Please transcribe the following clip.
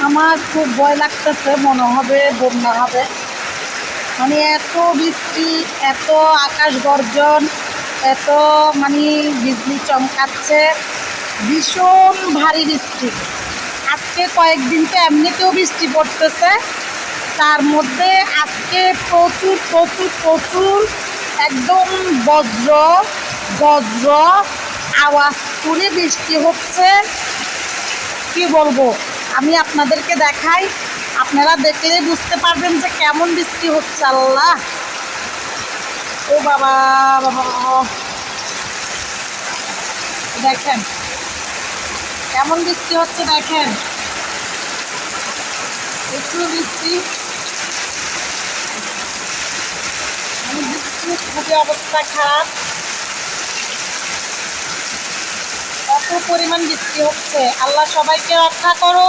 আমার খুব ভয় লাগতেছে, মনে হবে বন্যা হবে। মানে এত বৃষ্টি, এত আকাশ গর্জন, এত মানে বিজলি চমকাচ্ছে, ভীষণ ভারী বৃষ্টি। আজকে কয়েকদিন তো এমনিতেও বৃষ্টি পড়তেছে, তার মধ্যে আজকে প্রচুর প্রচুর প্রচুর একদম বজ্র বজ্র আওয়াজ করে বৃষ্টি হচ্ছে। কি বলবো, আমি আপনাদেরকে দেখাই, আপনারা দেখলে বুঝতে পারবেন যে কেমন বৃষ্টি হচ্ছে। আল্লাহ, ও বাবা বাবা, দেখেন কেমন বৃষ্টি হচ্ছে, দেখেন একটু বৃষ্টি, মানে বৃষ্টির খুবই অবস্থা খারাপ। এত পরিমাণ বৃষ্টি হচ্ছে, আল্লাহ সবাইকে রক্ষা করো।